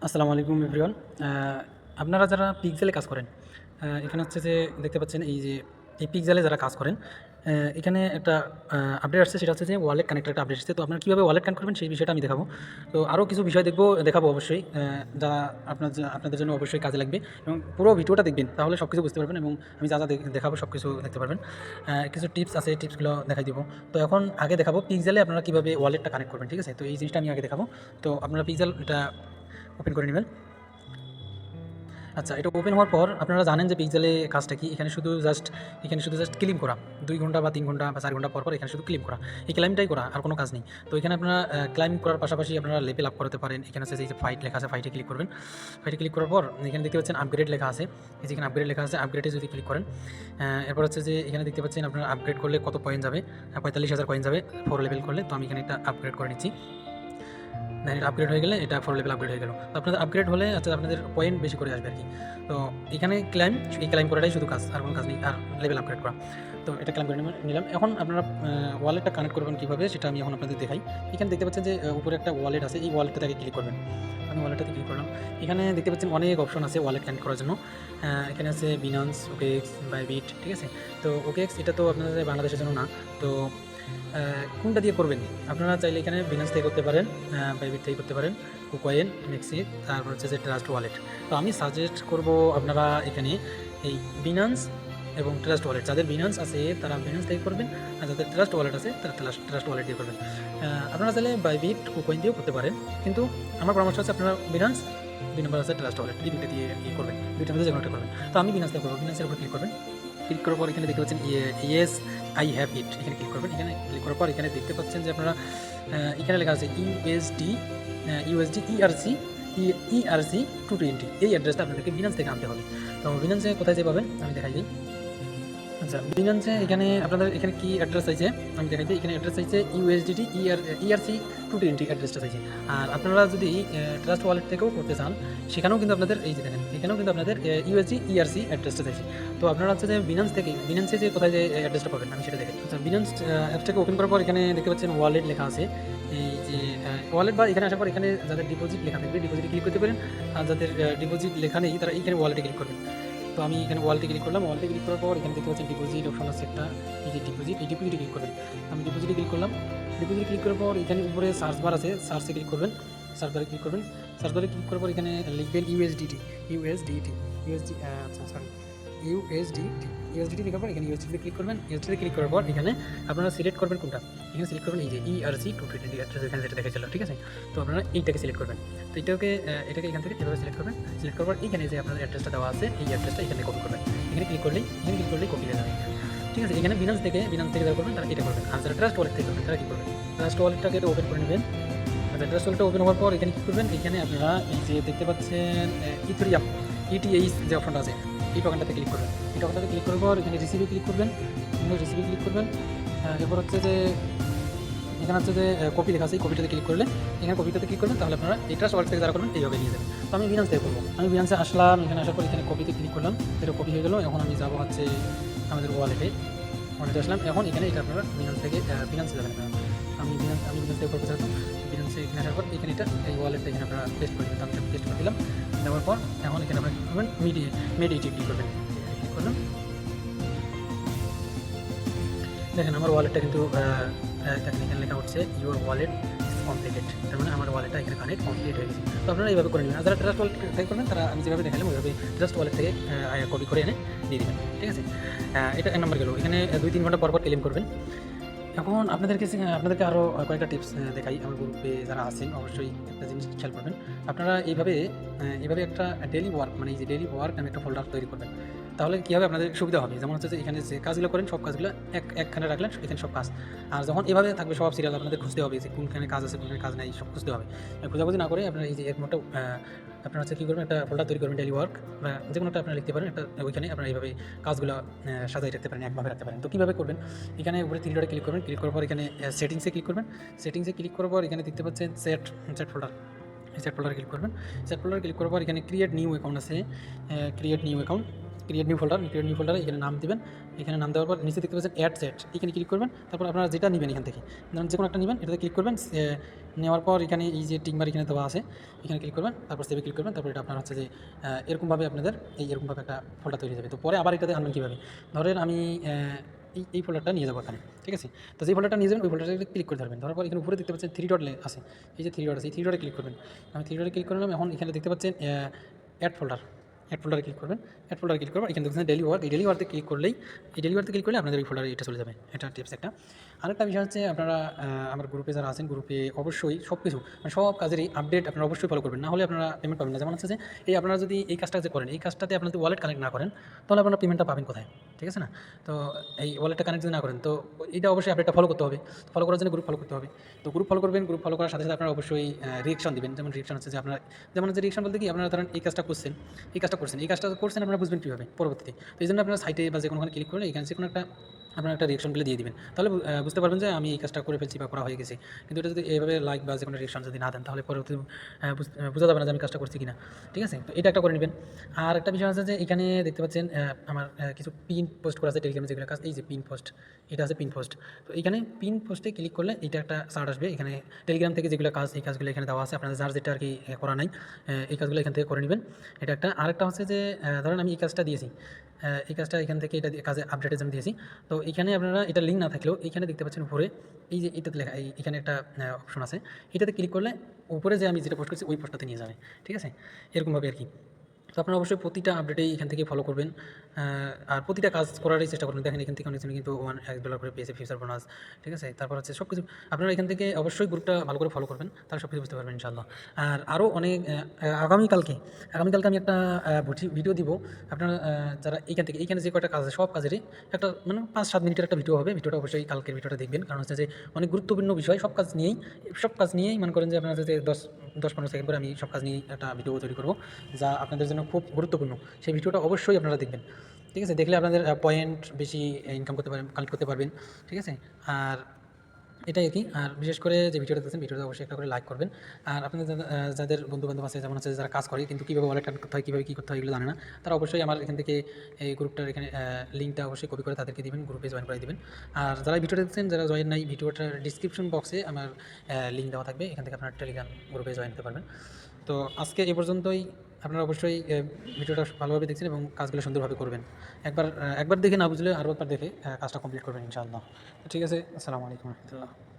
আসসালামু আলাইকুম এভরিওয়ান। আপনারা যারা পিক্সেলে কাজ করেন, এখানে হচ্ছে যে দেখতে পাচ্ছেন এই পিক্সেলে যারা কাজ করেন, এখানে একটা আপডেট আসছে, সেটা হচ্ছে যে ওয়ালেট কানেক্টের একটা আপডেট আসছে। তো আপনারা কীভাবে ওয়ালেট কানেক্ট করবেন সেই বিষয়টা আমি দেখাবো। তো আরও কিছু বিষয় দেখাবো অবশ্যই, যারা আপনাদের জন্য অবশ্যই কাজে লাগবে এবং পুরো ভিডিওটা দেখবেন, তাহলে সব কিছু বুঝতে পারবেন এবং আমি যা দেখাবো সব কিছু দেখতে পারবেন। কিছু টিপস আছে, টিপসগুলো দেখাই দিব। তো এখন আগে দেখাবো পিক্সেলে আপনারা কীভাবে ওয়ালেটটা কানেক্ট করবেন, ঠিক আছে? তো এই জিনিসটা আমি আগে দেখাবো। তো আপনারা পিক্সেল এটা ওপেন করে নেবেন। আচ্ছা, এটা ওপেন হওয়ার পর আপনারা জানেন যে পিক্সেলে কাজটা কি। এখানে শুধু জাস্ট ক্লেম করা, 2 ঘন্টা বা 3 ঘন্টা বা 4 ঘন্টা পর এখানে শুধু ক্লেম করা, এই ক্লাইমটাই করা, আর কোনো কাজ নেই। তো এখানে আপনারা ক্লাইম করার পাশাপাশি আপনারা লেভেল আপ করতে পারেন। এখানে হচ্ছে এই যে ফাইট লেখা আছে, ফাইটে ক্লিক করবেন। ফাইটে ক্লিক করার পর এখানে দেখতে পাচ্ছেন আপগ্রেড লেখা আছে। এই যে এখানে আপগ্রেড লেখা আছে, আপগ্রেডে যদি ক্লিক করেন, এরপর হচ্ছে যে এখানে দেখতে পাচ্ছেন আপনারা আপগ্রেড করলে কত পয়েন্ট যাবে, 45,000 কয়েন যাবে 4 লেভেল করলে। তো আমি এখানে একটা আপগ্রেড করে নিচ্ছি। দেন এটা আপগ্রেড হয়ে গেলে এটা 4 লেভেল আপগ্রেড হয়ে গেল। তো আপনাদের আপগ্রেড হলে আপনাদের পয়েন্ট বেশি করে আসবে আর কি। তো এখানে এই ক্লাইম করাটাই শুধু কাজ, আর কোনো কাজ নেই, আর লেভেল আপগ্রেড করা। তো এটা ক্লাইম করে নিলাম। এখন আপনারা ওয়ালেটটা কানেক্ট করবেন কীভাবে সেটা আমি এখন আপনাদের দেখাই। এখানে দেখতে পাচ্ছেন যে উপরে একটা ওয়ালেট আছে, এই ওয়ালেটটাতে আগে ক্লিক করবেন। আমি ওয়ালেটটাতে ক্লিক করলাম। এখানে দেখতে পাচ্ছেন অনেক অপশন আছে ওয়ালেট কানেক্ট করার জন্য। এখানে আছে বিনান্স, ওকেএক্স, বাইবিট, ঠিক আছে? তো ওকেএক্স এটা তো আপনাদের বাংলাদেশের জন্য না। তো কোনটা দিয়ে করবেন? আপনারা চাইলে এখানে বিনান্স থেকে করতে পারেন, বাইবিট থেকে করতে পারেন, কুকয়েন, মেক্সি, তারপর হচ্ছে যে ট্রাস্ট ওয়ালেট। তো আমি সাজেস্ট করব আপনারা এখানে এই বিনান্স এবং ট্রাস্ট ওয়ালেট, যাদের বিনান্স আছে তারা বিনান্স থেকে করবেন, আর যাদের ট্রাস্ট ওয়ালেট আছে তারা ট্রাস্ট ওয়ালেট দিয়ে করবেন। আপনারা চাইলে বাইবিট, কুকয়েন দিয়েও করতে পারেন, কিন্তু আমার পরামর্শ হচ্ছে আপনারা বিনান্স, 2 নম্বর আছে ট্রাস্ট ওয়ালেট, এই দুটো দিয়ে কি করবেন, দুইটার মধ্যে যে কোনোটা করবেন। তো আমি বিনান্স দিয়ে করবো। বিনান্সের উপর ক্লিক করবেন। ক্লিক করার পর এখানে দেখতে পাচ্ছেন ইয়েস আই হ্যাভ ইট, এখানে ক্লিক করবেন। এখানে ক্লিক করার পর এখানে দেখতে পাচ্ছেন যে আপনারা এখানে লেখা আছে ইউএসডি ইআরসি 220, এই অ্যাড্রেসটা আপনাদেরকে বিনান্স থেকে আনতে হবে। তো বিনান্সে কোথায় যে পাবেন আমি দেখাই দিই। আচ্ছা, বিনান্সে এখানে আপনাদের এখানে কি অ্যাড্রেস চাইছে আমি দেখাই দিই। এখানে অ্যাড্রেস চাইছে ইউএসডিটি ইআরসি 220 অ্যাড্রেসটা চাইছে। আর আপনারা যদি ট্রাস্ট ওয়ালেট থেকেও করতে চান, সেখানেও কিন্তু আপনাদের এই যে দেখেন, এখানেও কিন্তু আপনাদের ইউএসডি ইআরসি অ্যাড্রেসটা চাইছে। তো আপনারা হচ্ছে যে বিনান্সে যে কোথায় যে অ্যাড্রেসটা পাবেন আমি সেটা দেখেন। আচ্ছা, বিনান্স অ্যাপসটাকে ওপেন করার পর এখানে দেখতে পাচ্ছেন ওয়ালেট লেখা আছে। এই যে ওয়ালেট বা এখানে আসার পর এখানে যাদের ডিপোজিট লেখা থাকবে ডিপোজিটে ক্লিক করতে পারেন, আর যাদের ডিপোজিট লেখা নেই তারা এইখানে ওয়ালেটে ক্লিক করবেন। তো আমি এখানে ওয়ালেটে ক্লিক করলাম। ওয়ালেটে ক্লিক করার পর এখানে দেখতে পাচ্ছেন ডিপোজিট অপশন আছে একটা, এই যে ডিপোজিটে ক্লিক করবেন। আমি ডিপোজিটে ক্লিক করলাম। ডিপোজিটে ক্লিক করার পর এখানে উপরে সার্চ বার আছে, সার্চে ক্লিক করবেন। সার্চ বারে ক্লিক করবেন। সার্চ বারে ক্লিক করার পর এখানে লিখবেন ইউএসডিটি লেখার পর এখানে ইউএসডিতে ক্লিক করবেন। ইউএসডিতে ক্লিক করার পর এখানে আপনারা সিলেক্ট করবেন কোনটা। এখানে সিলেক্ট করবেন এই যে ইআরসি 220 অ্যাড্রেস, এখানে যেটা দেখাচ্ছিল, ঠিক আছে? তো আপনারা এইটাকে সিলেক্ট করবেন। তো এটাকে এখান থেকে এভাবে সিলেক্ট করবেন। সিলেক্ট করার পর এইখানে যে আপনাদের অ্যাড্রেসটা দেওয়া আছে, এই অ্যাড্রেসটা এখানে কপি করবেন। এখানে ক্লিক করলেই কপি হয়ে যাবে, ঠিক আছে? এখানে বিনান্স থেকে যারা করবেন তারা এটা করবেন, আর যারা ট্রাস্ট ওয়ালেট থেকে করবেন তারা কী করবেন, ট্রাস্ট ওয়ালেটটাকে ওপেন করে নেবেন। আচ্ছা, ট্রাস্ট ওয়ালেটটা ওপেন হওয়ার পর এখানে কী করবেন, এখানে আপনারা এই যে দেখতে পাচ্ছেন ইথেরিয়াম ইটিএইচ যে অপশনটা আছে, এই টোকেনটাতে ক্লিক করবেন। এই টোকেনটাতে ক্লিক করার পর এখানে রিসিভে ক্লিক করবেন। এরপর হচ্ছে যে এখানে হচ্ছে যে কপি লেখা আছে, এই কপিটাতে ক্লিক করলে এখানে কপিটাতে ক্লিক করবেন, তাহলে আপনারা এই ট্রাস্ট ওয়ালেট থেকে যারা করবেন এইভাবে নিয়ে যাবেন। তো আমি বিনান্স থেকে করবো। আমি বিনান্সে আসলাম। এখানে আসার পর এখানে কপিতে ক্লিক করলাম, এটা কপি হয়ে গেলো। এখন আমি যাবো হচ্ছে আমাদের ওয়ালেটে আসলাম। এখন এখানে এটা আপনারা বিনান্সে যাবেন। আমি বিনান্স থেকে করতে চাইতাম। বিনান্সে এখানে আসার পর এখানে এই ওয়ালেটটা এখানে আপনারা পেস্ট করে দেবেন। আমি পেস্ট করে দিলাম। দেওয়ার পর এখন এখানে আপনারা কী করবেন, মেডিটে ক্লিক করবেন। ক্লিক করলাম। দেখেন আমার ওয়ালেটটা কিন্তু দেখেন এখানে লেখা হচ্ছে ইউর ওয়ালেট ইজ কমপ্লিটেড, তার মানে আমার ওয়ালেটটা এখানে কানেক্ট কমপ্লিট হয়ে গেছে। তো আপনারা এইভাবে করে নেবেন। আর যারা ট্রাস্ট ওয়ালেট থেকে করবেন তারা আমি যেভাবে দেখালাম ওইভাবে ট্রাস্ট ওয়ালেট থেকে কপি করে এনে দিয়ে দেবেন, ঠিক আছে? এটা 1 নম্বর গেল। এখানে 2-3 ঘন্টা পর ক্লেম করবেন। এখন আপনাদেরকে আরও কয়েকটা টিপস দেখাই। আমার গ্রুপে যারা আছেন অবশ্যই একটা জিনিস খেয়াল করবেন। আপনারা এইভাবে একটা ডেইলি ওয়ার্ক, মানে এই যে ডেইলি ওয়ার্ক নামে একটা ফোল্ডার তৈরি করবেন। তাহলে কী হবে, আপনাদের সুবিধা হবে। যেমন হচ্ছে যে এখানে যে কাজগুলো করেন সব কাজগুলো একখানে রাখলেন, এখানে সব কাজ। আর যখন এভাবে থাকবে সব সিরিয়াল আপনাদের খুঁজতে হবে যে কোনখানে কাজ আছে কোনখানে কাজ নেই, সব খুঁজতে হবে। খোঁজাখুঁজি না করে আপনারা এই যে একটা আপনারা হচ্ছে কী করবেন, একটা ফোল্ডার তৈরি করবেন ডেইলি ওয়ার্ক, বা যে কোনো একটা আপনারা লিখতে পারেন। একটা ওইখানে আপনারা এইভাবে কাজগুলো সাজাই রাখতে পারেন, একভাবে রাখতে পারেন। তো কীভাবে করবেন, এখানে উপরে 3 ডটে ক্লিক করবেন। ক্লিক করার পর এখানে সেটিংসে ক্লিক করবেন। সেটিংসে ক্লিক করার পর এখানে দেখতে পাচ্ছেন সেট ফোল্ডার, সেট ফোল্ডারে ক্লিক করবেন। সেট ফোল্ডারে ক্লিক করার পর এখানে ক্রিয়েট নিউ অ্যাকাউন্ট আছে, ক্রিয়েট নিউ ফোল্ডারে এখানে নাম দিবেন। এখানে নাম দেওয়ার পর নিচে দেখতে পাচ্ছেন অ্যাড সেট, এখানে ক্লিক করবেন। তারপর আপনারা যেটা নেবেন এখান থেকে, ধরুন যে কোনো একটা নেবেন, এটাতে ক্লিক করবেন। নেওয়ার পর এখানে এই যে টিকমার এখানে দেওয়া আছে, এখানে ক্লিক করবেন, তারপর সেভে ক্লিক করবেন, তারপর এটা আপনার হচ্ছে যে এরকমভাবে আপনাদের এরকমভাবে একটা ফোল্ডার তৈরি হয়ে যাবে। তো পরে আবার এটাতে আনবেন কীভাবে, ধরেন আমি এই ফোল্ডারটা নিয়ে যাবো এখানে, ঠিক আছে। তো যে ফোল্ডারটা নিয়ে যাবেন ওই ফোল্ডারটা ক্লিক করে ধরবেন, ধরার পর এখানে উপরে দেখতে পাচ্ছেন 3 ডট আছে, এই যে 3 ডট আছে, এই 3 ডটে ক্লিক করবেন। আমি 3 ডটে ক্লিক করলাম, এখন এখানে দেখতে পাচ্ছেন অ্যাড ফোল্ডার, অ্যাড ফোল্ডারে ক্লিক করবেন। অ্যাড ফোল্ডারে ক্লিক করবেন, এখানে দেখছেন ডেইলি ওয়ার্ক, এই ডেইলি ওয়ার্কে ক্লিক করলেই, এই ডেইলি ওয়ার্কে ক্লিক করলে আপনাদের এই ফোল্ডারে এটা চলে যাবে। এটা টিপস একটা। আরেকটা বিষয় হচ্ছে আপনারা আমার গ্রুপে যারা আছেন, গ্রুপে অবশ্যই সব কিছু মানে সব কাজেরই আপডেট আপনারা অবশ্যই ফলো করবেন, না হলে আপনারা পেমেন্ট পাবেন না। যেমন হচ্ছে যে এই আপনারা যদি এই কাজটা যে করেন, এই কাজটাতে আপনারা যদি ওয়ালেট কানেক্ট না করেন, তাহলে আপনারা পেমেন্টটা পাবেন কোথায়, ঠিক আছে না? তো এই ওয়ালেটটা কানেক্ট যদি না করেন, তো এটা অবশ্যই আপডেটটা ফলো করতে হবে। ফলো করার জন্য গ্রুপ ফলো করতে হবে। তো গ্রুপ ফলো করবেন, গ্রুপ ফলো করার সাথে সাথে আপনারা অবশ্যই রিঅ্যাকশন দিবেন। যেমন রিঅ্যাকশন হচ্ছে যে আপনারা, যেমন হচ্ছে রিঅ্যাকশন বলতে কি, আপনারা ধরেন এই কাজটা করছেন, এই কাজটা করছেন, এই কাজটা করছেন, আপনারা বুঝবেন কীভাবে পরবর্তীতে। তো এই জন্য আপনারা সাইটে বা যে কোনোখানে ক্লিক করলে এখানে যে কোনো একটা আপনারা একটা রিঅ্যাকশন বলে দিয়ে দিবেন, তাহলে বুঝতে পারবেন যে আমি এই কাজটা করে ফেলছি বা করা হয়ে গেছে। কিন্তু এটা যদি এভাবে লাইক বা যে কোনো রিঅ্যাকশন যদি না দেন, তাহলে পরবর্তী বোঝা যাবে না যে আমি কাজটা করছি কিনা, ঠিক আছে। তো এটা একটা করে নেবেন। আর একটা বিষয় আছে যে এখানে দেখতে পাচ্ছেন আমার কিছু পিন পোস্ট করা আছে টেলিগ্রামে, যেগুলো কাজ, এই যে পিন পোস্ট, এটা আছে পিন পোস্ট। তো এখানে পিন পোস্টে ক্লিক করলে এটা একটা সার্ট আসবে, এখানে টেলিগ্রাম থেকে যেগুলো কাজ, এই কাজগুলো এখানে দেওয়া আছে। আপনাদের যার যেটা আর কি করা নাই, এই কাজগুলো এখান থেকে করে নেবেন। এটা একটা। আরেকটা হচ্ছে যে ধরেন আমি এই কাজটা দিয়েছি, এই কাজটা এখান থেকে এটা কাজে আপডেটের জন্য দিয়েছি। তো এখানে আপনারা এটা লিঙ্ক না থাকলেও এখানে দেখতে পাচ্ছেন উপরে এই যে এটাতে লেখা, এখানে একটা অপশন আছে, এটাতে ক্লিক করলে উপরে যে আমি যেটা পোস্ট করছি ওই পোস্টটাতে নিয়ে যাবে, ঠিক আছে। এরকমভাবে আর কি। তো আপনারা অবশ্যই প্রতিটা আপডেটেই এখান থেকে ফলো করবেন, আর প্রতিটা কাজ করারই চেষ্টা করবেন। দেখেন এখান থেকে অনেকজন কিন্তু $1 করে পেয়েছে ফিউচার বোনাস, ঠিক আছে। তারপর হচ্ছে সব কিছু আপনারা এখান থেকে অবশ্যই গ্রুপটা ভালো করে ফলো করবেন, তাহলে সব কিছু বুঝতে পারবেন ইনশাআল্লাহ। আর আরও অনেক আগামীকালকে আমি একটা ভিডিও দিব। আপনারা যারা এইখানে যে কয়টা কাজ আছে সব কাজেরই একটা মানে 5-7 মিনিটের একটা ভিডিও হবে। ভিডিওটা অবশ্যই কালকের ভিডিওটা দেখবেন, কারণ হচ্ছে যে অনেক গুরুত্বপূর্ণ বিষয়, সব কাজ নিয়েই মনে করেন যে আপনারা যদি 10-15 সেকেন্ড করে আমি সব কাজ নিয়েই একটা ভিডিও তৈরি করব, যা আপনাদের জন্য খুব গুরুত্বপূর্ণ। সেই ভিডিওটা অবশ্যই আপনারা দেখবেন, ঠিক আছে। দেখলে আপনাদের পয়েন্ট বেশি ইনকাম করতে পারবেন, কালেক্ট করতে পারবেন, ঠিক আছে। আর এটাই আর কি। আর বিশেষ করে যে ভিডিওটা দেখছেন, ভিডিওটা অবশ্যই একটা করে লাইক করবেন। আর আপনাদের যাদের বন্ধুবান্ধব আছে, যেমন হচ্ছে যারা কাজ করে কিন্তু কীভাবে ওয়ালেট কানেক্ট করতে হয়, কীভাবে কী করতে হয় এগুলো জানে না, তারা অবশ্যই আমার এখান থেকে এই গ্রুপটার এখানে লিঙ্কটা অবশ্যই কপি করে তাদেরকে দিবেন, গ্রুপে জয়েন করে দিবেন। আর যারা ভিডিওটা দেখছেন, যারা জয়েন নাই, ভিডিওটার ডিসক্রিপশন বক্সে আমার লিঙ্ক দেওয়া থাকবে, এখান থেকে আপনার টেলিগ্রাম গ্রুপে জয়েন হতে পারবেন। তো আজকে এ পর্যন্তই। আপনারা অবশ্যই ভিডিওটা ভালোভাবে দেখছেন এবং কাজগুলো সুন্দরভাবে করবেন। একবার দেখে না বুঝলে আরও একবার দেখে কাজটা কমপ্লিট করবেন ইনশাআল্লাহ। ঠিক আছে। আসসালামু আলাইকুম রহমতুল্লাহ।